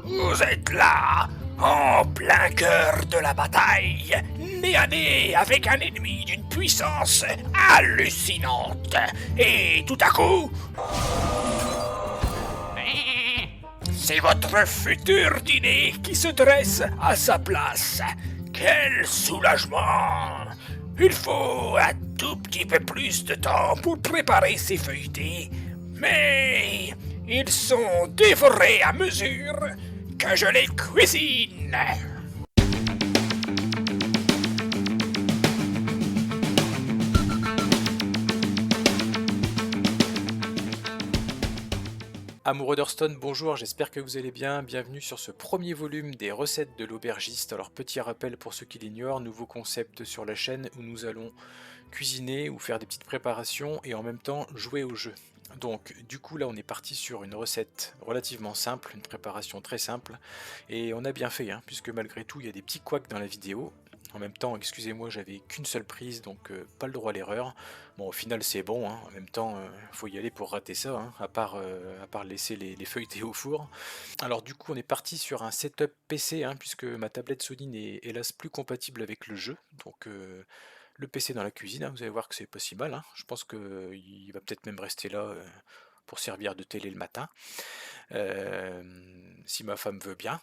Vous êtes là, en plein cœur de la bataille, nez à nez avec un ennemi d'une puissance hallucinante. Et tout à coup... c'est votre futur dîner qui se dresse à sa place. Quel soulagement! Il faut un tout petit peu plus de temps pour préparer ces feuilletés, mais ils sont dévorés à mesure que je les cuisine. Amoureux d'Hearthstone, bonjour, j'espère que vous allez bien. Bienvenue sur ce premier volume des recettes de l'aubergiste. Alors petit rappel pour ceux qui l'ignorent, nouveau concept sur la chaîne où nous allons cuisiner ou faire des petites préparations et en même temps jouer au jeu. Donc du coup là on est parti sur une recette relativement simple, une préparation très simple et on a bien fait puisque malgré tout il y a des petits couacs dans la vidéo. En même temps, excusez-moi, j'avais qu'une seule prise, donc pas le droit à l'erreur. Bon, au final, c'est bon, en même temps, faut y aller pour rater ça, à part laisser les feuilletés au four. Alors du coup, on est parti sur un setup PC, puisque ma tablette Sony n'est hélas plus compatible avec le jeu. Donc le PC dans la cuisine, vous allez voir que c'est pas si mal. Je pense qu'il va peut-être même rester là pour servir de télé le matin, si ma femme veut bien.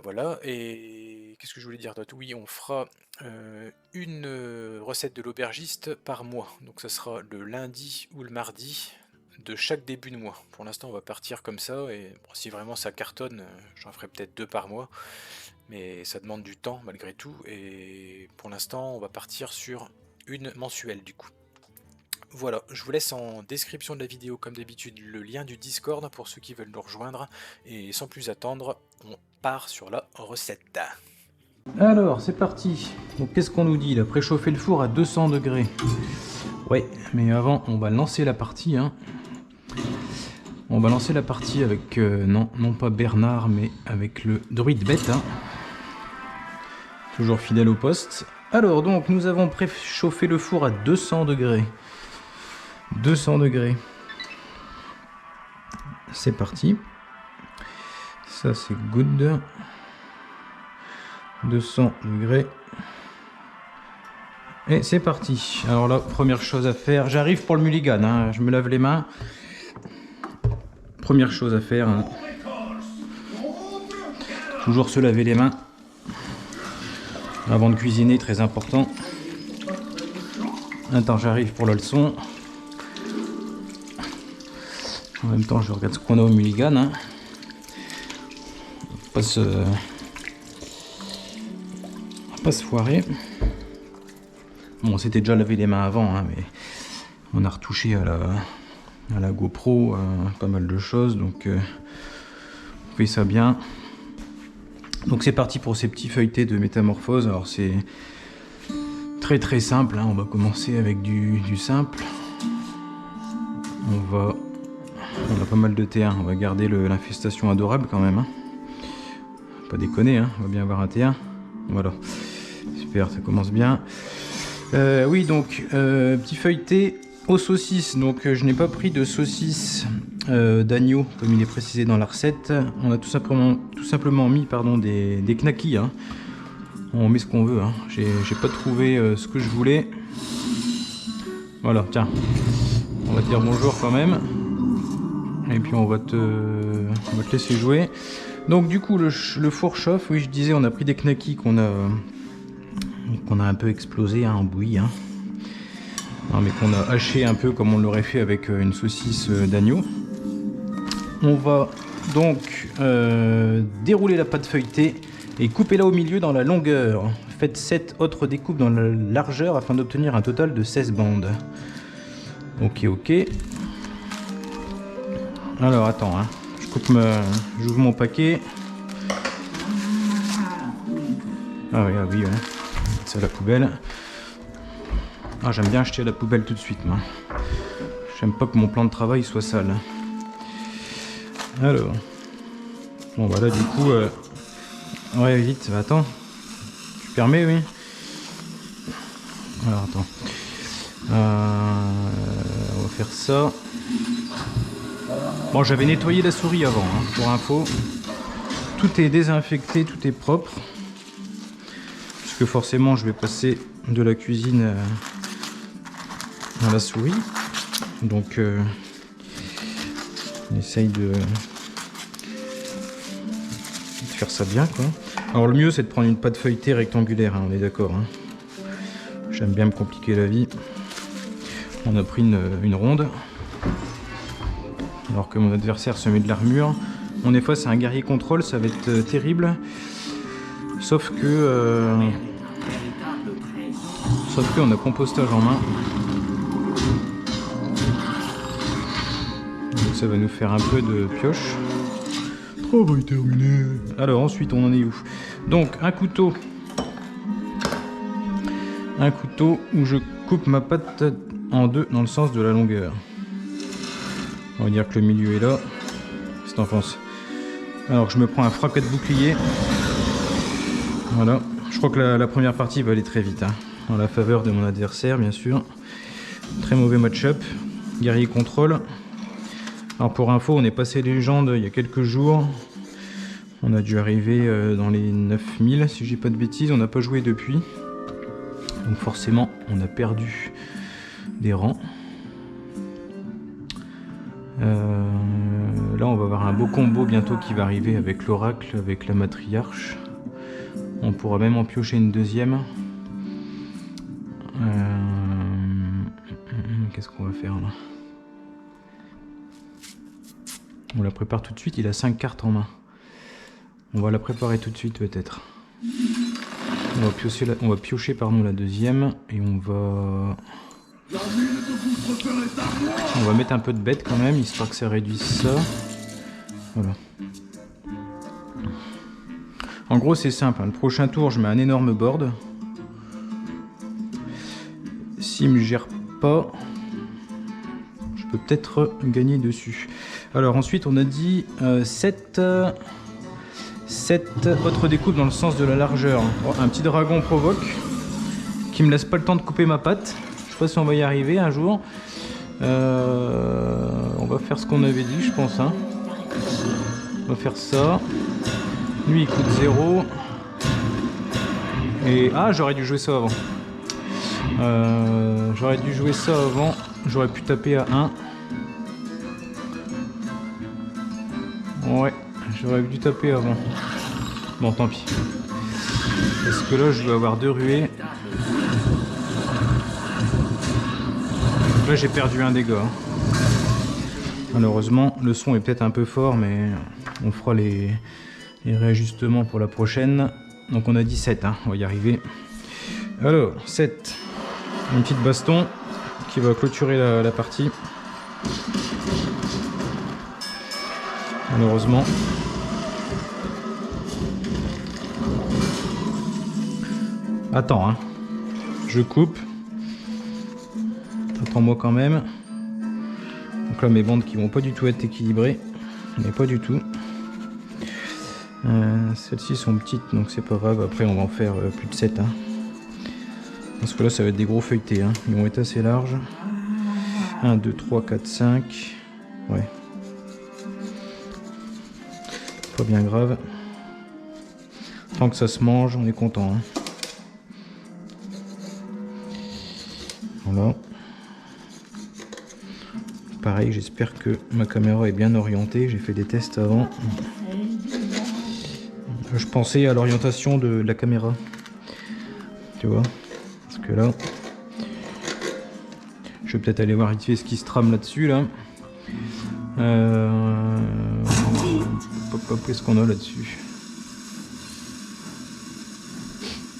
Voilà, et qu'est-ce que je voulais dire d'autre? Oui, on fera une recette de l'aubergiste par mois, donc ça sera le lundi ou le mardi de chaque début de mois. Pour l'instant on va partir comme ça, et bon, si vraiment ça cartonne, j'en ferai peut-être 2 par mois, mais ça demande du temps malgré tout, et pour l'instant on va partir sur une mensuelle du coup. Voilà, je vous laisse en description de la vidéo comme d'habitude le lien du Discord pour ceux qui veulent nous rejoindre, et sans plus attendre, on part sur la recette. Alors c'est parti. Donc qu'est-ce qu'on nous dit? Il a préchauffé le four à 200 degrés. Ouais, mais avant on va lancer la partie. On va lancer la partie avec, non pas Bernard, mais avec le druide bête. Toujours fidèle au poste. Alors donc nous avons préchauffé le four à 200 degrés. 200 degrés. C'est parti. Ça c'est good. 200 degrés. Et c'est parti. Alors là, première chose à faire. J'arrive pour le mulligan. Je me lave les mains. Première chose à faire. Toujours se laver les mains. Avant de cuisiner, très important. Attends, j'arrive pour la leçon. En même temps, je regarde ce qu'on a au mulligan. Pas se foirer. Bon, on s'était déjà lavé les mains avant, mais on a retouché à la GoPro pas mal de choses, donc on fait ça bien. Donc c'est parti pour ces petits feuilletés de métamorphose. Alors c'est très très simple, on va commencer avec du simple. On a pas mal de T1, on va garder l'infestation adorable quand même. Pas déconner, on va bien avoir un T1. Voilà, super, ça commence bien. Oui, donc petit feuilleté aux saucisses. Donc je n'ai pas pris de saucisses d'agneau comme il est précisé dans la recette. On a tout simplement mis des knackis. On met ce qu'on veut. J'ai pas trouvé ce que je voulais. Voilà, tiens, on va te dire bonjour quand même. Et puis on va te laisser jouer. Donc du coup le four chauffe. Oui, je disais, on a pris des knackis qu'on a un peu explosé en bouillie, mais qu'on a haché un peu comme on l'aurait fait avec une saucisse d'agneau. On va donc dérouler la pâte feuilletée et couper-la au milieu dans la longueur. Faites 7 autres découpes dans la largeur afin d'obtenir un total de 16 bandes. Ok. Alors attends, j'ouvre mon paquet. Ah oui. C'est à la poubelle. J'aime bien acheter à la poubelle tout de suite, moi. J'aime pas que mon plan de travail soit sale. Alors. Bon, voilà, du coup... Ouais, vite, attends. Tu permets, oui. Alors, attends. On va faire ça. Bon, j'avais nettoyé la souris avant, pour info. tout est désinfecté, tout est propre. Parce que forcément, je vais passer de la cuisine à la souris. Donc, on essaye de faire ça bien, quoi. Alors, le mieux, c'est de prendre une pâte feuilletée rectangulaire, hein, on est d'accord. Hein. J'aime bien me compliquer la vie. On a pris une ronde. Alors que mon adversaire se met de l'armure. Bon, des fois, c'est un guerrier contrôle, ça va être terrible. Sauf que on a compostage en main. Donc ça va nous faire un peu de pioche. Travail terminé. Alors ensuite, on en est où? Donc un couteau où je coupe ma pâte en deux dans le sens de la longueur. On va dire que le milieu est là. Qu'est-ce que t'en penses? Alors je me prends un fracas de bouclier. Voilà. Je crois que la première partie va aller très vite. Hein. En la faveur de mon adversaire, bien sûr. Très mauvais match-up. Guerrier contrôle. Alors pour info, on est passé légende il y a quelques jours. On a dû arriver dans les 9000, si j'ai pas de bêtises. On n'a pas joué depuis. Donc forcément, on a perdu des rangs. Là, on va avoir un beau combo bientôt qui va arriver avec l'oracle, avec la matriarche. On pourra même en piocher une deuxième. Qu'est-ce qu'on va faire là? On la prépare tout de suite, il a 5 cartes en main. On va la préparer tout de suite peut-être. On va piocher pardon, la deuxième et on va mettre un peu de bête quand même, histoire que ça réduise ça. Voilà. En gros c'est simple, hein. Le prochain tour je mets un énorme board. S'il me gère pas, je peux peut-être gagner dessus. Alors ensuite on a dit 7 autres découpes dans le sens de la largeur. Oh, un petit dragon provoque qui me laisse pas le temps de couper ma patte. Je sais pas si on va y arriver un jour. On va faire ce qu'on avait dit je pense. Hein. On va faire ça. Lui il coûte 0. Et ah, j'aurais dû jouer ça avant. J'aurais pu taper à 1. Ouais, j'aurais dû taper avant. Bon, tant pis. Parce que là, je vais avoir 2 ruées. Là, j'ai perdu un dégât. Malheureusement, le son est peut-être un peu fort, mais on fera les réajustements pour la prochaine. Donc, on a dit 7, hein, on va y arriver. Alors, 7. Une petite baston qui va clôturer la partie. Malheureusement. Attends, hein. Je coupe. Attends-moi quand même. Donc là, mes bandes qui vont pas du tout être équilibrées. Mais pas du tout. Celles-ci sont petites, donc c'est pas grave. Après, on va en faire plus de 7. Hein. Parce que là, ça va être des gros feuilletés. Hein. Ils vont être assez larges. 1, 2, 3, 4, 5. Ouais. Pas bien grave. Tant que ça se mange, on est content. Hein. Voilà. Pareil, j'espère que ma caméra est bien orientée. J'ai fait des tests avant. Je pensais à l'orientation de la caméra. Tu vois? Parce que là, je vais peut-être aller voir vite fait ce qui se trame là-dessus. Là. Qu'est-ce qu'on a là-dessus?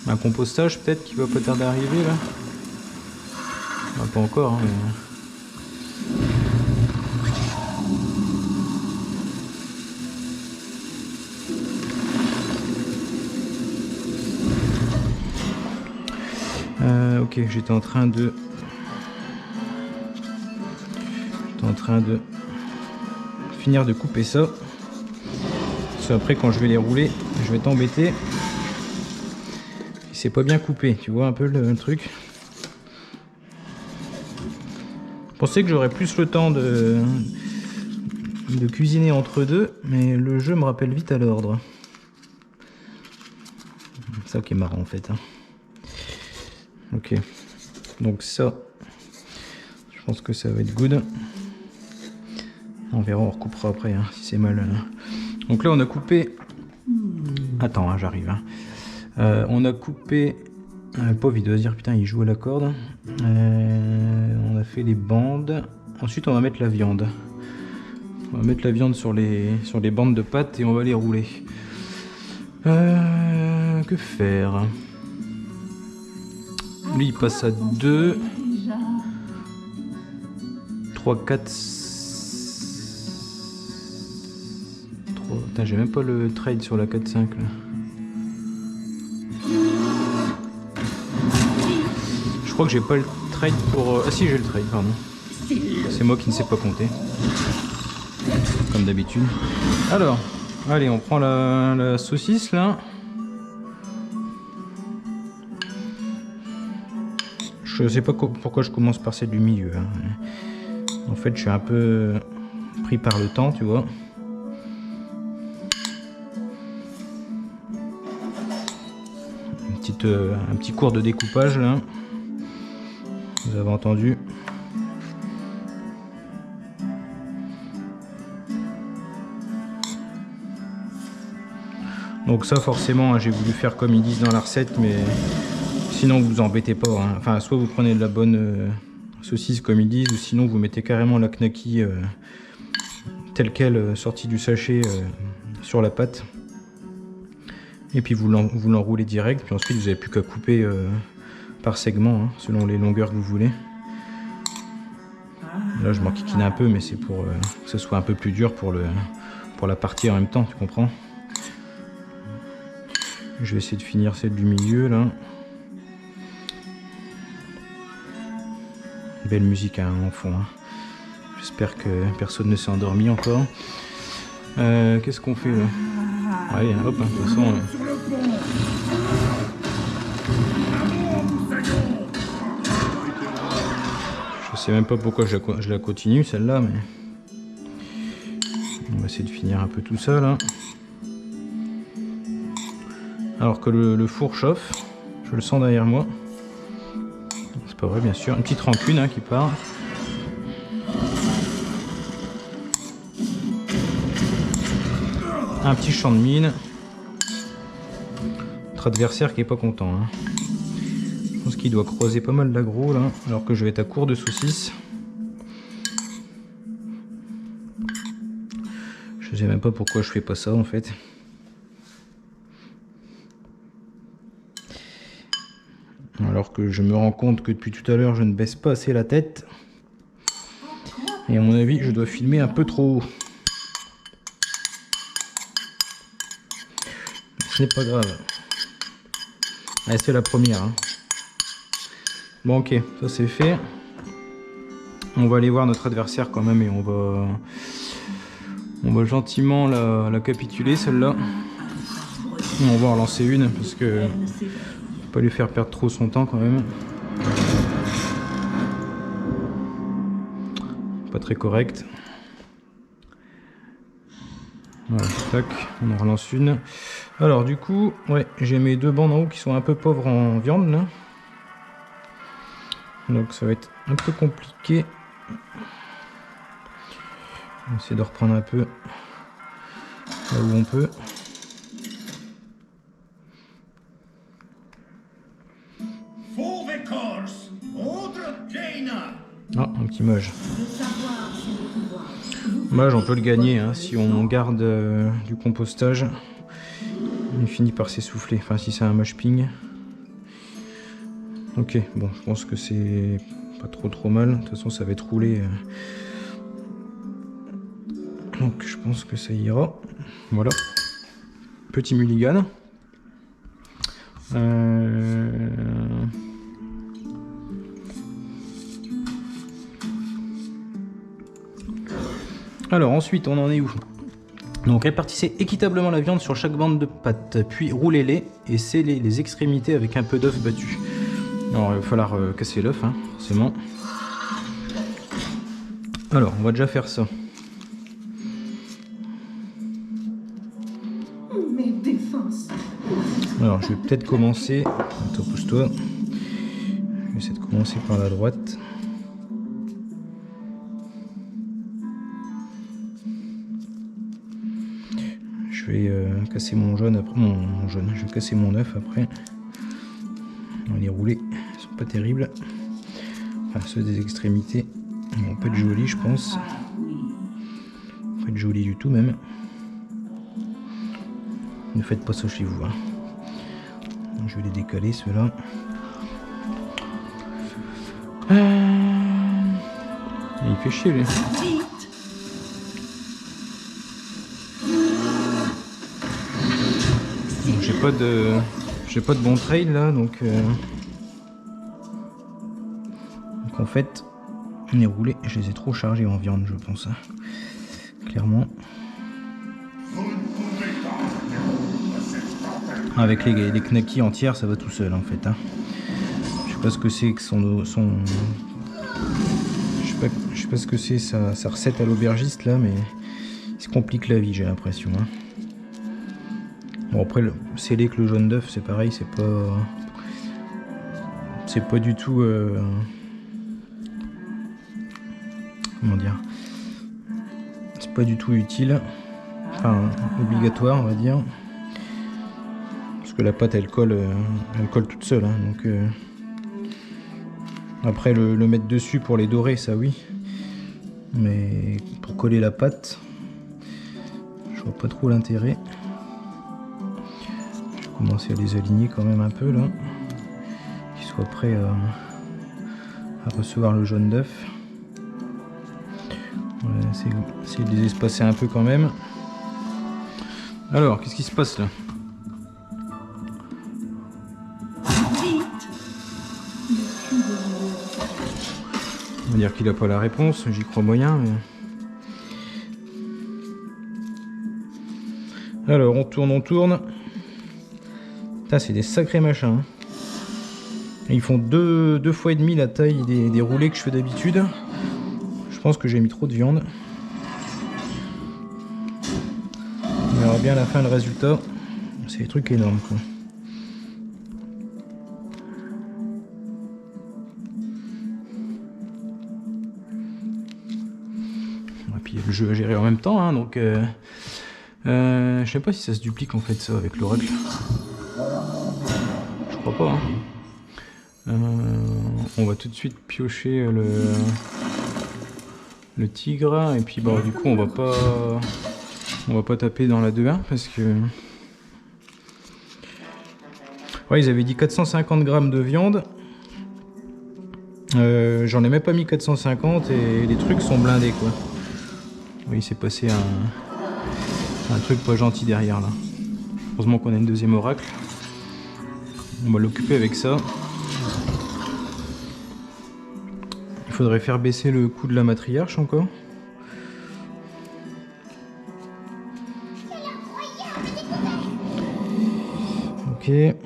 Un compostage peut-être qui va pas tarder à arriver là. Ah, pas encore. Hein, mais... ok, j'étais en train de finir de couper ça. Parce qu'après quand je vais les rouler, je vais t'embêter. C'est pas bien coupé, tu vois un peu le truc. Je pensais que j'aurais plus le temps de cuisiner entre deux, mais le jeu me rappelle vite à l'ordre. C'est ça qui est marrant en fait. Hein. Ok. Donc ça, je pense que ça va être good. On verra, on recoupera après hein, si c'est mal. Donc là on a coupé... Attends, hein, j'arrive. Hein. On a coupé... Le pauvre il doit se dire putain il joue à la corde. On a fait les bandes. Ensuite on va mettre la viande. On va mettre la viande sur les bandes de pâte et on va les rouler. Que faire? Lui il passe à 2 3, 4 3. Putain j'ai même pas le trade sur la 4-5 là. Je crois que j'ai pas le trade pour... Ah si j'ai le trade pardon. C'est moi qui ne sais pas compter. Comme d'habitude. Alors, allez on prend la saucisse là. Je sais pas pourquoi je commence par celle du milieu. Hein. En fait, je suis un peu pris par le temps, tu vois. Un petit cours de découpage là. Vous avez entendu. Donc ça, forcément, hein, j'ai voulu faire comme ils disent dans la recette, mais sinon vous vous embêtez pas. Hein. Enfin, soit vous prenez de la bonne saucisse comme ils disent, ou sinon vous mettez carrément la knacky telle quelle sortie du sachet sur la pâte. Et puis vous l'enroulez direct, puis ensuite vous n'avez plus qu'à couper par segment, hein, selon les longueurs que vous voulez. Là je m'enquiquine un peu, mais c'est pour que ce soit un peu plus dur pour la partie en même temps, tu comprends? Je vais essayer de finir celle du milieu là. Belle musique hein, en fond. Hein. J'espère que personne ne s'est endormi encore. Qu'est-ce qu'on fait là? Allez, hop, de toute façon. Je sais même pas pourquoi je la continue celle-là, mais on va essayer de finir un peu tout ça là. Alors que le four chauffe, je le sens derrière moi. C'est pas vrai, bien sûr. Une petite rancune hein, qui part. Un petit champ de mine. Notre adversaire qui est pas content. Hein. Je pense qu'il doit croiser pas mal d'aggro là, alors que je vais être à court de saucisses. Je sais même pas pourquoi je fais pas ça en fait. Alors que je me rends compte que depuis tout à l'heure je ne baisse pas assez la tête. Et à mon avis je dois filmer un peu trop haut. Ce n'est pas grave. Allez, c'est la première. Hein. Bon ok, ça c'est fait. On va aller voir notre adversaire quand même et on va gentiment la capituler celle-là. On va en lancer une parce que pas lui faire perdre trop son temps quand même. Pas très correct. Voilà, tac, on en relance une. Alors du coup, ouais, j'ai mes deux bandes en haut qui sont un peu pauvres en viande là. Donc ça va être un peu compliqué. On va essayer de reprendre un peu là où on peut. Ah, un petit mage. Mage, on peut le gagner hein, si on garde du compostage. Il finit par s'essouffler. Enfin, si c'est un mage ping. Ok, bon, je pense que c'est pas trop mal. De toute façon, ça va être roulé. Donc, je pense que ça ira. Voilà. Petit mulligan. Alors ensuite on en est où? Donc répartissez équitablement la viande sur chaque bande de pâte, puis roulez-les et scellez les extrémités avec un peu d'œuf battu. Alors il va falloir casser l'œuf, hein, forcément. Alors on va déjà faire ça. Alors je vais peut-être commencer. Attends, pousse-toi. Je vais essayer de commencer par la droite. Je vais casser mon jaune après. Je vais casser mon œuf après. Les roulés sont pas terribles. Enfin ceux des extrémités vont pas être jolis je pense. Pas être jolis du tout même. Ne faites pas ça chez vous. Hein. Je vais les décaler ceux-là. Il fait chier lui. J'ai pas de bon trail là donc en fait les roulés je les ai trop chargés en viande je pense hein. Clairement avec les knackis entières ça va tout seul en fait hein. Je sais pas ce que c'est que son je sais pas ce que c'est sa recette à l'aubergiste là mais il se complique la vie j'ai l'impression hein. Bon après le scellé que le jaune d'œuf c'est pareil c'est pas du tout comment dire c'est pas du tout utile enfin obligatoire on va dire parce que la pâte elle colle toute seule hein, donc après le mettre dessus pour les dorer ça oui mais pour coller la pâte je vois pas trop l'intérêt. Je vais commencer à les aligner quand même un peu là qu'ils soient prêts à recevoir le jaune d'œuf. Essayer de les espacer un peu quand même. Alors qu'est-ce qui se passe là? On va dire qu'il n'a pas la réponse, j'y crois moyen. Mais... Alors on tourne. Putain, c'est des sacrés machins. Hein. Ils font deux fois et demi la taille des roulés que je fais d'habitude. Je pense que j'ai mis trop de viande. On verra bien à la fin le résultat. C'est des trucs énormes quoi. Et puis il y a le jeu à gérer en même temps, hein, donc je sais pas si ça se duplique en fait ça avec l'oracle. Je crois pas. Hein. On va tout de suite piocher le tigre et puis bah du coup on va pas taper dans la 2-1 parce que ouais ils avaient dit 450 grammes de viande. J'en ai même pas mis 450 et les trucs sont blindés quoi. Oui il s'est passé un truc pas gentil derrière là. Heureusement qu'on a une deuxième oracle. On va l'occuper avec ça. Il faudrait faire baisser le coût de la matriarche encore. Ok. Elles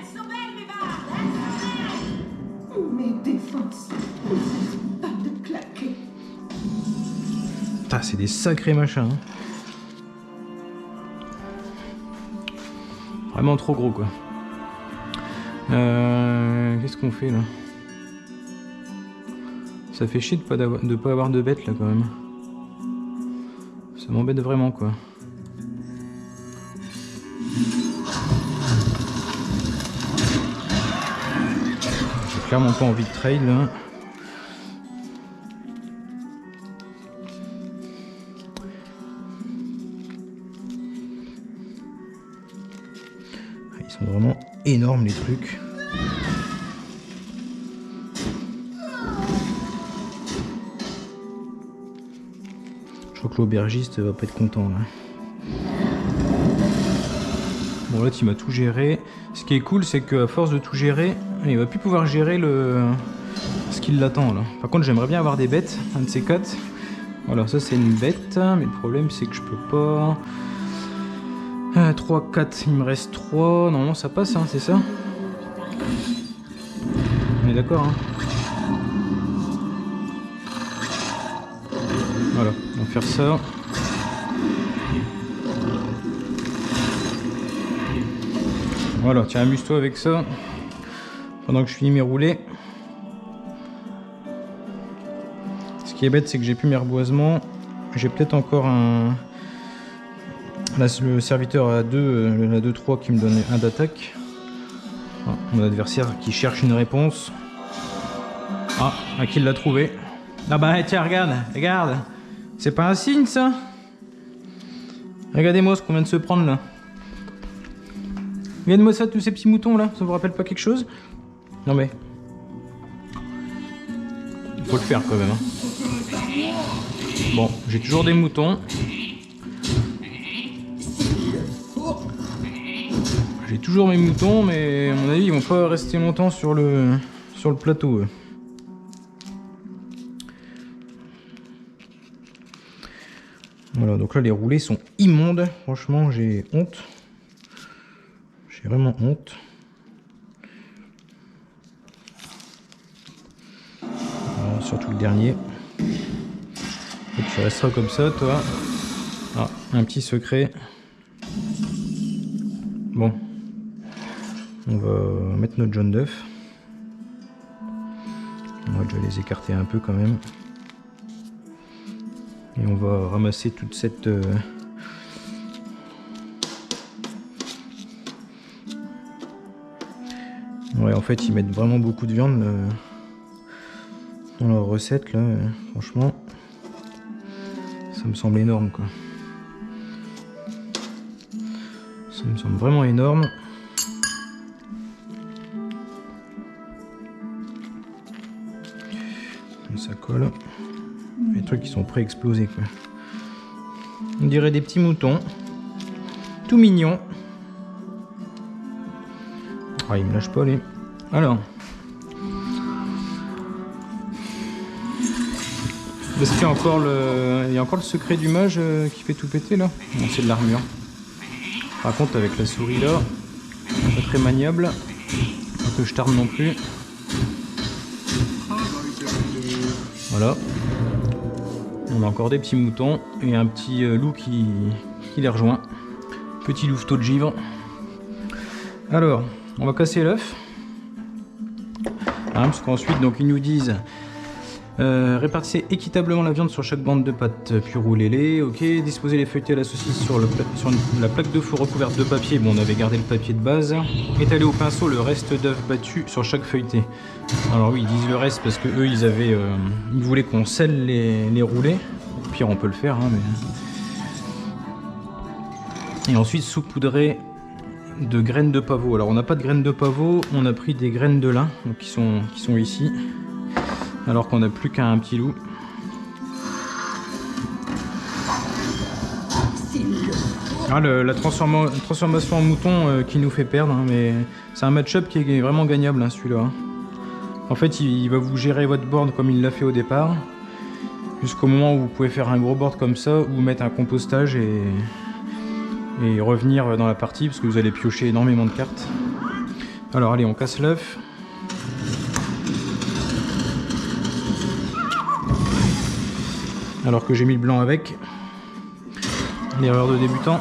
sont belles, mes bardes, elles sont belles. Mes défenses, pas de claquer. Putain, c'est des sacrés machins. Hein. Vraiment trop gros quoi. Qu'est-ce qu'on fait là? Ça fait chier de pas avoir de bêtes là quand même. Ça m'embête vraiment quoi. J'ai clairement pas envie de trade là. Ils sont vraiment énormes les trucs. Je crois que l'aubergiste va pas être content là. Bon là il m'a tout géré. Ce qui est cool c'est qu'à force de tout gérer, il va plus pouvoir gérer ce qui l'attend là. Par contre j'aimerais bien avoir des bêtes, un de ces quatre. Voilà ça c'est une bête, mais le problème c'est que je peux pas. 3, 4, il me reste 3. Normalement ça passe hein, c'est ça? On est d'accord hein? Voilà, on va faire ça. Voilà, tiens, amuse-toi avec ça. Pendant que je finis mes roulés. Ce qui est bête, c'est que j'ai plus mes reboisements. J'ai peut-être encore un... Là, le serviteur à 2, la 2-3 qui me donne un d'attaque. Ah, mon adversaire qui cherche une réponse. Ah, à qui l'a trouvé? Ah bah tiens, regarde, regarde. C'est pas un signe ça? Regardez-moi ce qu'on vient de se prendre là. Regardez-moi ça, tous ces petits moutons là. Ça vous rappelle pas quelque chose? Non mais... Il faut le faire quand même. Hein. Bon, j'ai toujours des moutons. J'ai toujours mes moutons, mais à mon avis, ils vont pas rester longtemps sur le plateau. Eux. Voilà, donc là, les roulés sont immondes. Franchement, j'ai honte. J'ai vraiment honte. Voilà, surtout le dernier. Et tu resteras comme ça, toi. Ah, un petit secret. Bon. On va mettre notre jaune d'œuf. On va déjà les écarter un peu quand même. Et on va ramasser toute cette... Ouais, en fait, ils mettent vraiment beaucoup de viande dans leur recette, là. Franchement, ça me semble énorme, quoi. Ça me semble vraiment énorme. Ça colle. Les trucs qui sont prêts à exploser, quoi. On dirait des petits moutons. Tout mignons. Ah, il me lâche pas, les... Alors. Est-ce qu'il y a encore le secret du mage qui fait tout péter, là? Non, c'est de l'armure. Par contre, avec la souris, là, pas très maniable. Pas que je tarde non plus. Voilà. On a encore des petits moutons et un petit loup qui les rejoint. Petit louveteau de givre. Alors, on va casser l'œuf. Hein, parce qu'ensuite, donc, ils nous disent répartissez équitablement la viande sur chaque bande de pâte, puis roulez-les. Ok, disposez les feuilletés à la saucisse sur la plaque de four recouverte de papier. Bon, on avait gardé le papier de base. Étalez au pinceau le reste d'œuf battu sur chaque feuilleté. Alors oui, ils disent le reste parce que eux, ils voulaient qu'on scelle les roulés. Au pire, on peut le faire, hein, mais... Et ensuite, saupoudrer de graines de pavot. Alors, on n'a pas de graines de pavot, on a pris des graines de lin, donc qui sont ici. Alors qu'on n'a plus qu'un petit loup. Ah, la transformation en mouton qui nous fait perdre, hein, mais c'est un match-up qui est vraiment gagnable, hein, celui-là. Hein. En fait, il va vous gérer votre board comme il l'a fait au départ, jusqu'au moment où vous pouvez faire un gros board comme ça, ou mettre un compostage et revenir dans la partie, parce que vous allez piocher énormément de cartes. Alors allez, on casse l'œuf. Alors que j'ai mis le blanc avec. L'erreur de débutant.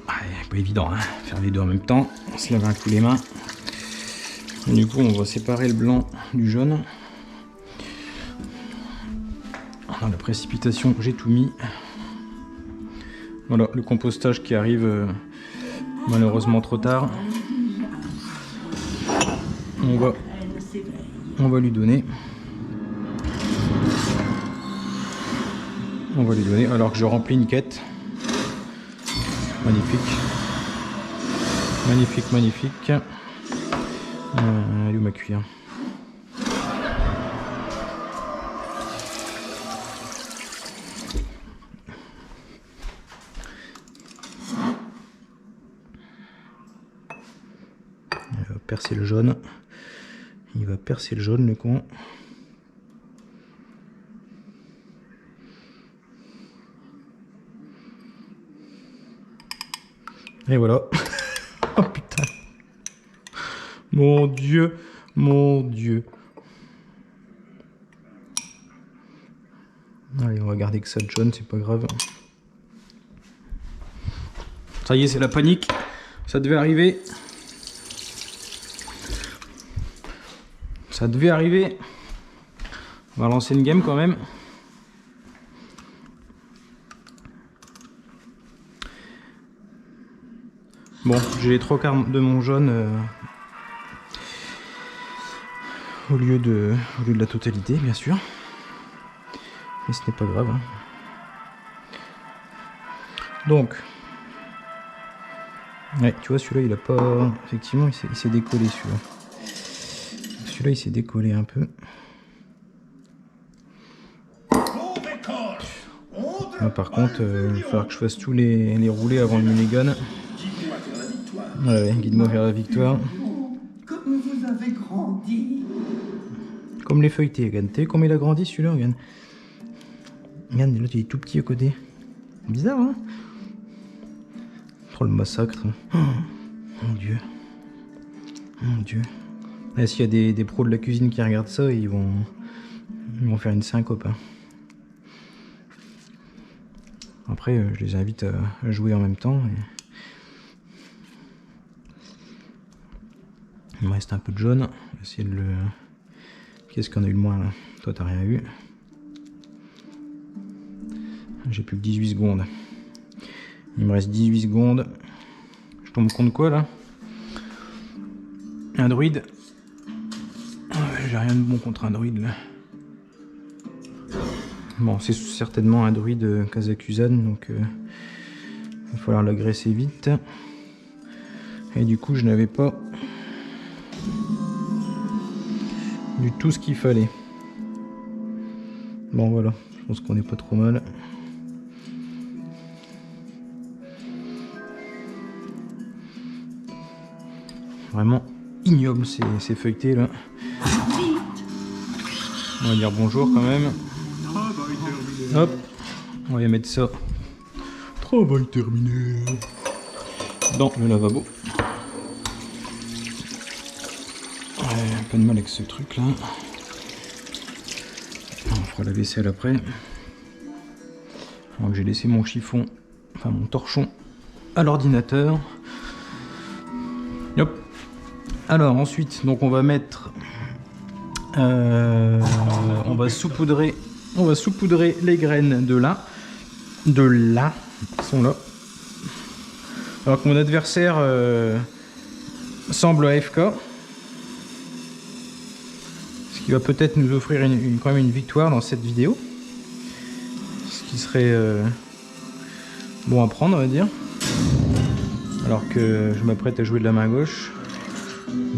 Ah, pas évident, hein, faire les deux en même temps. On se lave un coup les mains. Et du coup, on va séparer le blanc du jaune. Dans la précipitation, j'ai tout mis. Voilà, le compostage qui arrive malheureusement trop tard. On va lui donner. On va lui donner alors que je remplis une quête. Magnifique. Magnifique, magnifique. Elle est où ma cuillère? Il va percer le jaune. Il va percer le jaune, le con. Et voilà. Oh putain. Mon Dieu. Mon Dieu. Allez, on va garder que ça de jaune, c'est pas grave. Ça y est, c'est la panique. Ça devait arriver. Ça devait arriver. On va lancer une game quand même. Bon, j'ai les 3/4 de mon jaune au lieu de la totalité, bien sûr. Mais ce n'est pas grave. Hein. Donc, ouais, tu vois, celui-là, il a pas... Effectivement, il s'est décollé, celui-là. Celui-là, il s'est décollé un peu. Là, par contre, il va falloir que je fasse tous les roulés avant le minigun. Ouais, guide-moi vers la victoire. Comme vous avez grandi. Comme les feuilletés, regarde. T'as vu comme il a grandi celui-là, regarde. Regarde, l'autre il est tout petit à côté. Bizarre, hein? Oh, le massacre. Oh, mon Dieu. Mon Dieu. Là, s'il y a des pros de la cuisine qui regardent ça, ils vont faire une syncope. Hein. Après, je les invite à jouer en même temps. Et... il me reste un peu de jaune. On va essayer de le... Qu'est-ce qu'on a eu de moins là? Toi, t'as rien eu. J'ai plus que 18 secondes. Il me reste 18 secondes. Je tombe contre quoi là? Un druide. J'ai rien de bon contre un druide là. Bon, c'est certainement un druide Kazakusan, donc il va falloir l'agresser vite. Et du coup, je n'avais pas du tout ce qu'il fallait. Bon, voilà, je pense qu'on n'est pas trop mal. Vraiment ignoble ces feuilletés là. On va dire bonjour quand même. Hop, on va y mettre ça. Travail terminé. Dans le lavabo. Ouais, un peu de mal avec ce truc là. On fera la vaisselle après. Alors que j'ai laissé mon chiffon, enfin mon torchon à l'ordinateur. Hop. Alors ensuite, donc on va mettre, on va saupoudrer les graines de là, sont là. Alors que mon adversaire semble AFK, ce qui va peut-être nous offrir quand même une victoire dans cette vidéo, ce qui serait bon à prendre, on va dire. Alors que je m'apprête à jouer de la main gauche.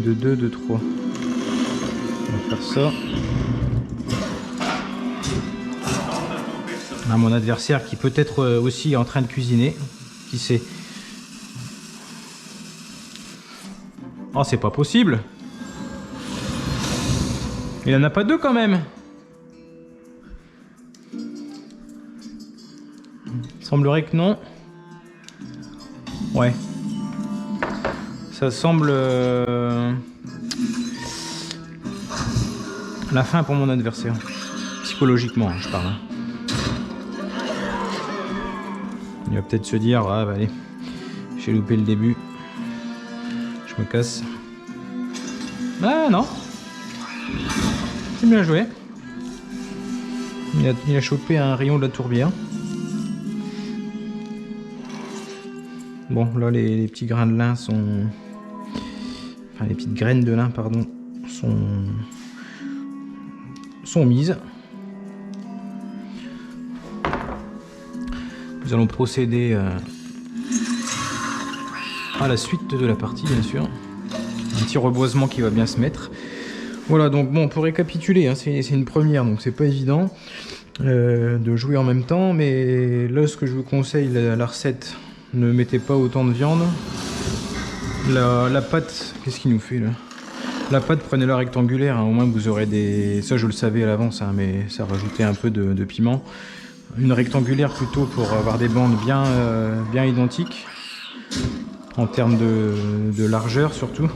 De 2, de 3. On va faire ça. Ah, mon adversaire qui peut être aussi en train de cuisiner. Qui sait? Oh, c'est pas possible. Il en a pas deux quand même. Il semblerait que non. Ouais. Ça semble la fin pour mon adversaire. Psychologiquement, je parle. Il va peut-être se dire, ah bah allez, j'ai loupé le début. Je me casse. Ah non. C'est bien joué. Il a chopé un rayon de la tourbière. Bon, là les petits grains de lin sont... Enfin, les petites graines de lin, pardon, sont mises. Nous allons procéder à la suite de la partie, bien sûr. Un petit reboisement qui va bien se mettre. Voilà, donc bon, pour récapituler, hein, c'est une première, donc c'est pas évident de jouer en même temps, mais là, ce que je vous conseille, la recette, ne mettez pas autant de viande. La pâte, qu'est-ce qu'il nous fait là? La pâte, prenez-la rectangulaire, hein, au moins vous aurez des... Ça je le savais à l'avance, hein, mais ça rajoutait un peu de piment. Une rectangulaire plutôt pour avoir des bandes bien identiques, en termes de largeur surtout.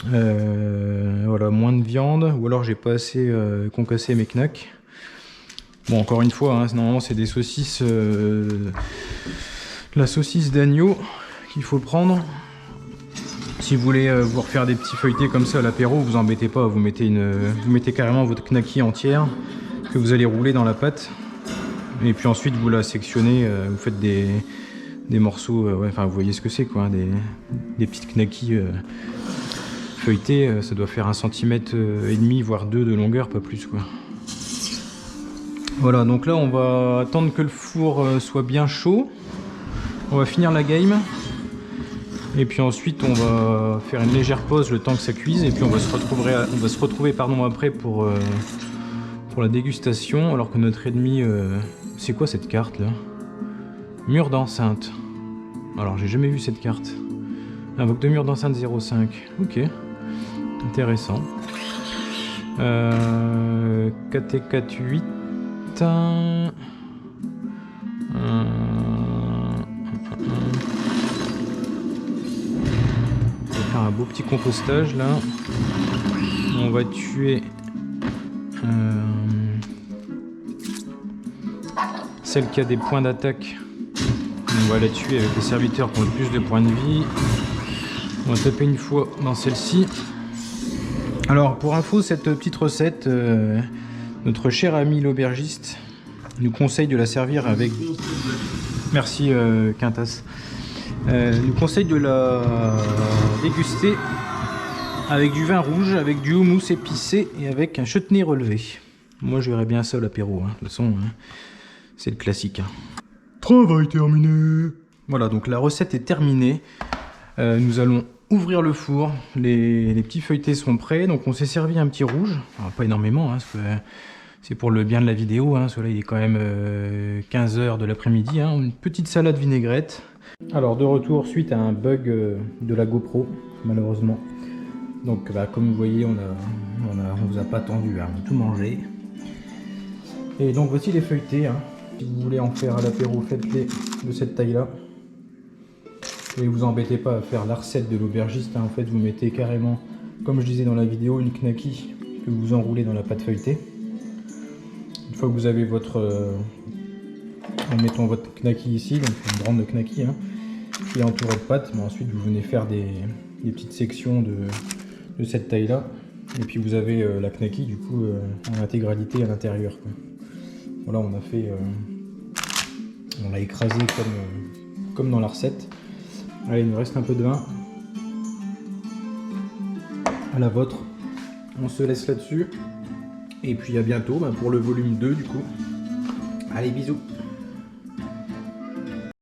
Voilà, moins de viande, ou alors j'ai pas assez concassé mes knacks. Bon, encore une fois, hein, normalement c'est des saucisses... la saucisse d'agneau qu'il faut prendre. Si vous voulez vous refaire des petits feuilletés comme ça à l'apéro, vous embêtez pas, vous mettez carrément votre knacky entière que vous allez rouler dans la pâte. Et puis ensuite vous la sectionnez, vous faites des morceaux, ouais, enfin vous voyez ce que c'est quoi, des petites knackis feuilletés, ça doit faire 1,5 cm voire 2 de longueur, pas plus quoi. Voilà, donc là on va attendre que le four soit bien chaud, on va finir la game. Et puis ensuite on va faire une légère pause le temps que ça cuise et puis on va se retrouver après pour la dégustation, alors que notre ennemi... c'est quoi cette carte là? Mur d'enceinte. Alors j'ai jamais vu cette carte. Invoque de mur d'enceinte 0,5. Ok. Intéressant. 4T4-8. On va faire un beau petit compostage là. On va tuer celle qui a des points d'attaque. On va la tuer avec les serviteurs qui ont le plus de points de vie. On va taper une fois dans celle-ci. Alors pour info, cette petite recette, notre cher ami l'aubergiste nous conseille de la servir avec... Merci Quintas. Nous conseille de la déguster avec du vin rouge, avec du houmous épicé et avec un chutney relevé. Moi je verrais bien ça à l'apéro, hein. De toute façon c'est le classique. Travail terminé. Voilà, donc la recette est terminée. Nous allons ouvrir le four. Les petits feuilletés sont prêts. Donc on s'est servi un petit rouge. Alors, pas énormément, hein, parce que c'est pour le bien de la vidéo. Hein. Celui-là, il est quand même 15 h de l'après-midi. Hein. Une petite salade vinaigrette. Alors de retour suite à un bug de la GoPro, malheureusement. Donc comme vous voyez, on vous a pas attendu, hein, on a tout mangé. Et donc voici les feuilletés. Hein. Si vous voulez en faire à l'apéro, faites-les de cette taille-là. Et vous embêtez pas à faire la recette de l'aubergiste. Hein. En fait, vous mettez carrément, comme je disais dans la vidéo, une knacky que vous enroulez dans la pâte feuilletée. Une fois que vous avez votre... mettons votre knacky ici, donc une grande knacky, hein, qui est entourée de pâte. Mais ensuite, vous venez faire des petites sections de cette taille-là. Et puis vous avez la knacky, du coup, en intégralité à l'intérieur. Voilà, on a fait... on l'a écrasé comme dans la recette. Allez, il nous reste un peu de vin. À la vôtre. On se laisse là-dessus. Et puis à bientôt pour le volume 2 du coup. Allez, bisous.